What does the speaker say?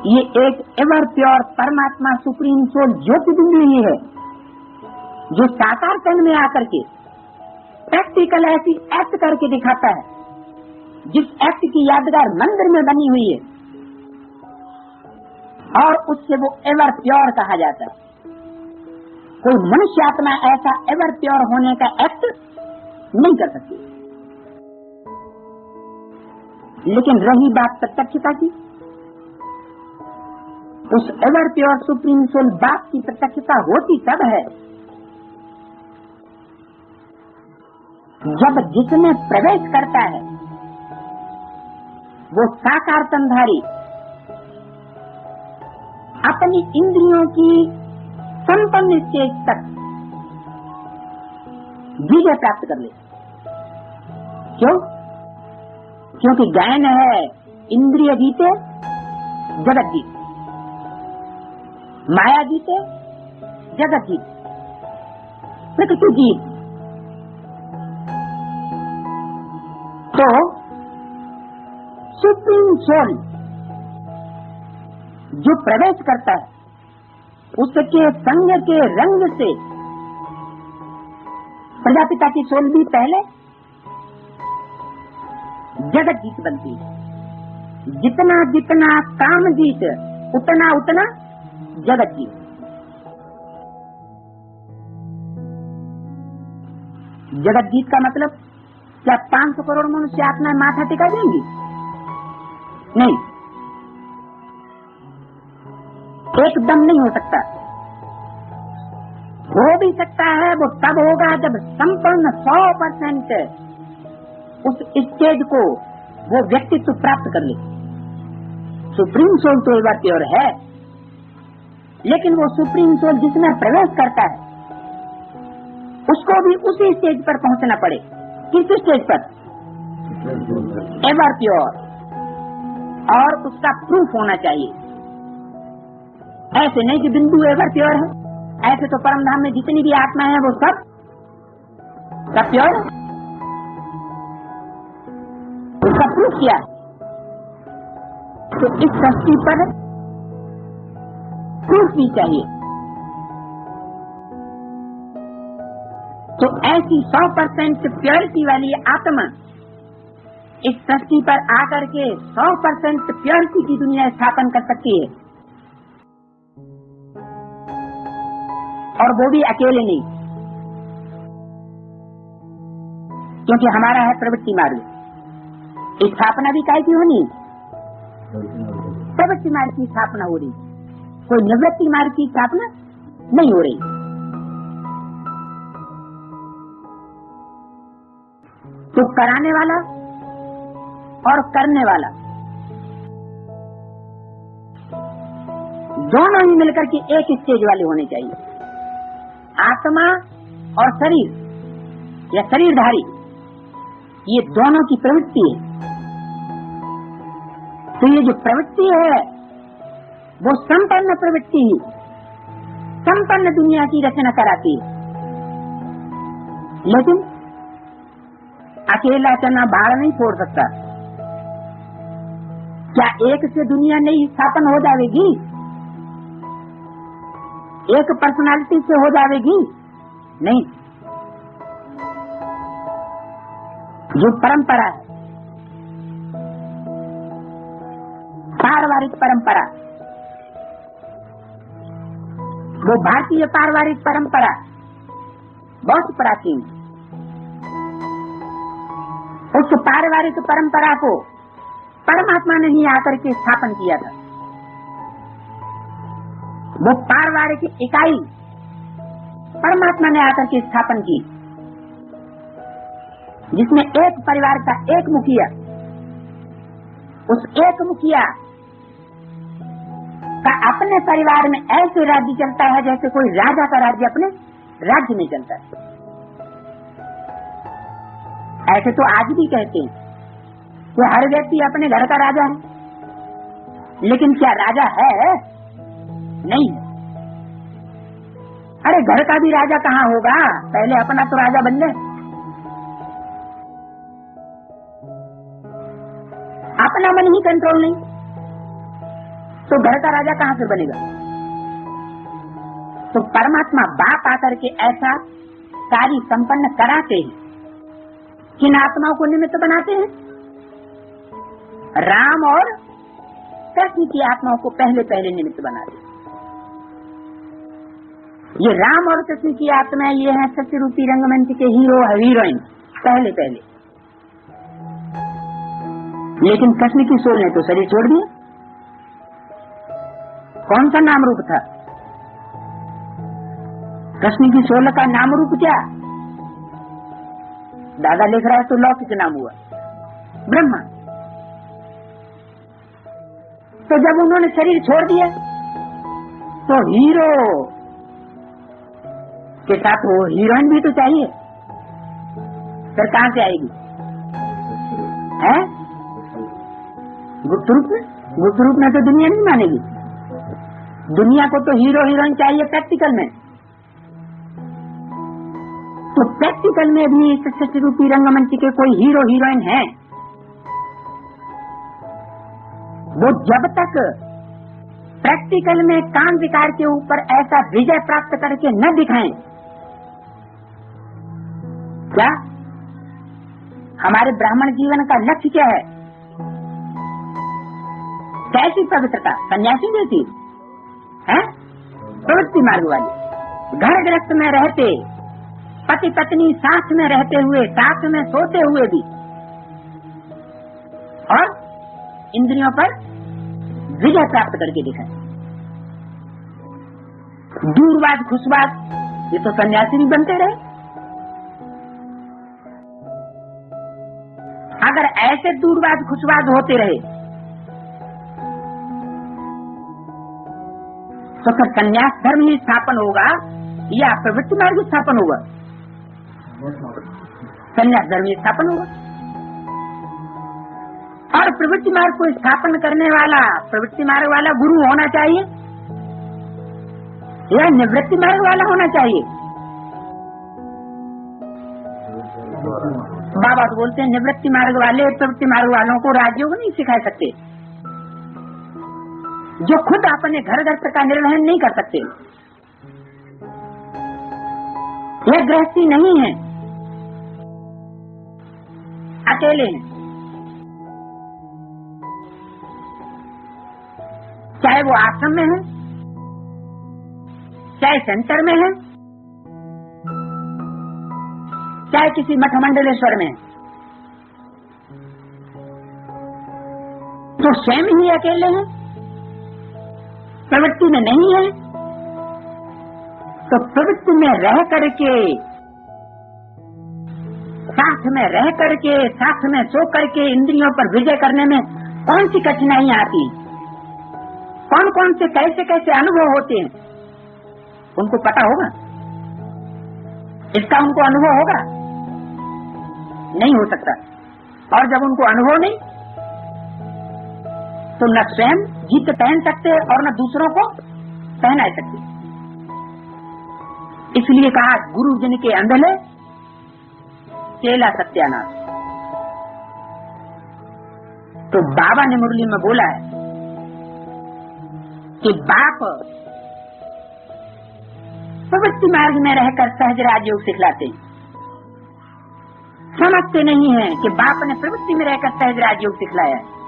ये एक ever pure परमात्मा सुप्रीम सोल ज्योति बिंदु ही है जो साकार तन में आकर के प्रैक्टिकल ऐसी एक्ट करके दिखाता है, जिस एक्ट की यादगार मंदिर में बनी हुई है, और उससे वो एवर प्योर कहा जाता है। कोई मनुष्य आत्मा ऐसा एवर प्योर होने का एक्ट नहीं कर सकती। लेकिन रही बात प्रत्यक्षता की, उस एवर प्योर सुप्रीम सोल बात की प्रत्यक्षता होती तब है जब जिसमें प्रवेश करता है वो साकार तनधारी अपनी इंद्रियों की संपन्न स्टेज तक विजय प्राप्त कर ले। क्यों? क्योंकि गायन है इंद्रिय जीते जगत जीते, माया जीते जगत जीते, प्रकृति जीत। तो सुप्रीम सोल जो प्रवेश करता है उसके संग के रंग से प्रजापिता की सोल भी पहले जगत जीत बनती है। जितना जितना काम जीत उतना उतना जगत जीत। जगत जीत का मतलब क्या 500 करोड़ मनुष्य आत्मा माथा टिका देंगी? नहीं, एकदम नहीं हो सकता। हो भी सकता है वो तब होगा जब संपूर्ण 100% उस स्टेज को वो व्यक्तित्व प्राप्त कर ले। सुप्रीम सोल तो एवर प्योर है, लेकिन वो सुप्रीम सोल जिसमें प्रवेश करता है उसको भी उसी स्टेज पर पहुंचना पड़े। किस स्टेज पर? Ever pure. और उसका प्रूफ होना चाहिए। ऐसे नहीं कि बिंदु एवर प्योर है, ऐसे तो परमधाम में जितनी भी आत्मा है वो सब प्योर है। उसका प्रूफ किया। तो इस सृष्टि पर प्रूफ भी चाहिए। तो ऐसी 100% प्योरिटी वाली आत्मा इस सृष्टि पर आकर के 100% प्योरिटी की दुनिया स्थापन कर सकती है, और वो भी अकेले नहीं, क्योंकि हमारा है प्रवृत्ति मार्ग। स्थापना भी काय की होनी? प्रवृत्ति मार्ग की स्थापना हो रही, कोई निवृत्ति मार्ग की स्थापना नहीं हो रही। तो कराने वाला और करने वाला दोनों ही मिलकर के एक स्टेज वाले होने चाहिए। आत्मा और शरीर या शरीरधारी, ये दोनों की प्रवृत्ति है। तो ये जो प्रवृत्ति है वो संपन्न प्रवृत्ति ही संपन्न दुनिया की रचना कराती है। लेकिन अकेला चना भाड़ नहीं फोड़ सकता। क्या एक से दुनिया नहीं स्थापन हो जाएगी? एक पर्सनालिटी से हो जाएगी? नहीं। जो परंपरा है, पारिवारिक परंपरा, वो भारतीय पारिवारिक परंपरा बहुत प्राचीन। उस पारिवारिक परंपरा को परमात्मा ने ही आकर के स्थापन किया था। वो पारिवारिक इकाई परमात्मा ने आकर के स्थापन की, जिसमें एक परिवार का एक मुखिया, उस एक मुखिया का अपने परिवार में ऐसे राज्य चलता है जैसे कोई राजा का राज्य अपने राज्य में चलता है। ऐसे तो आज भी कहते हैं कि हर व्यक्ति अपने घर का राजा है, लेकिन क्या राजा है? नहीं। अरे घर का भी राजा कहाँ होगा? पहले अपना तो राजा बन ले। अपना मन ही कंट्रोल नहीं, तो घर का राजा कहाँ से बनेगा? तो परमात्मा बाप आकर के ऐसा कार्य संपन्न कराते हैं, किन आत्माओं को निमित्त बनाते हैं? राम और कृष्ण की आत्माओं को पहले पहले निमित्त बनाते हैं। ये राम और कृष्ण की आत्मा ये है सत्य रूपी रंगमंच के हीरो हीरोइन पहले पहले। लेकिन कृष्ण की सोल ने तो शरीर छोड़ दिया। कौन सा नाम रूप था? कृष्ण की सोल का नाम रूप क्या? दादा लिख रहा है तो लौकिक नाम हुआ ब्रह्मा। तो जब उन्होंने शरीर छोड़ दिया तो हीरो के साथ वो हीरोइन भी तो चाहिए, फिर कहां से आएगी? है गुप्त रूप में? गुप्त रूप में तो दुनिया नहीं मानेगी। दुनिया को तो हीरो हीरोइन चाहिए प्रैक्टिकल में। तो प्रैक्टिकल में भी सत्य रूपी रंगमंच के कोई हीरो हीरोइन है, वो जब तक प्रैक्टिकल में काम विकार के ऊपर ऐसा विजय प्राप्त करके न दिखाएं, क्या हमारे ब्राह्मण जीवन का लक्ष्य क्या है? कैसी पवित्रता? सन्यासी जैसी है? प्रवृत्ति मार्ग वाली। घर गृहस्थ में रहते, पति पत्नी साथ में रहते हुए, साथ में सोते हुए भी, और इंद्रियों पर विजय प्राप्त करके दिखाए। दूरवाद खुशवाद, ये तो सन्यासी भी बनते रहे। अगर ऐसे दूरवाद खुशवाद होते रहे तो फिर संन्यास धर्म ही स्थापन होगा या प्रवृत्ति मार्ग स्थापन होगा? संन्यास धर्म ही स्थापन होगा। और प्रवृत्ति मार्ग को स्थापन करने वाला, प्रवृत्ति मार्ग वाला गुरु होना चाहिए या निवृत्ति मार्ग वाला होना चाहिए? बाबा तो बोलते हैं निवृत्ति मार्ग वाले प्रवृत्ति मार्ग वालों को राजयोग नहीं सिखा सकते, जो खुद अपने घर घर का निर्वहन नहीं कर सकते। यह गृहस्थी नहीं है, अकेले हैं। चाहे वो आश्रम में है, चाहे सेंटर में है, चाहे किसी मठ मंडलेश्वर में, तो स्वयं ही अकेले हैं, प्रवृत्ति में नहीं है। तो प्रवृत्ति में रह करके, साथ में रह करके, साथ में सो करके इंद्रियों पर विजय करने में कौन सी कठिनाइयां आती हैं, कौन कौन से कैसे कैसे अनुभव होते हैं, उनको पता होगा? इसका उनको अनुभव होगा? नहीं हो सकता। और जब उनको अनुभव नहीं, तो न स्वयं जीत पहन सकते और न दूसरों को पहना सकते। इसलिए कहा गुरु जिनके अंधले केला सत्यानाश। तो बाबा ने मुरली में बोला है कि बाप प्रवृत्ति मार्ग में रहकर सहज राजयोग सिखलाते हैं। समझते नहीं है कि बाप ने प्रवृत्ति में रहकर सहज राजयोग सिखलाया है।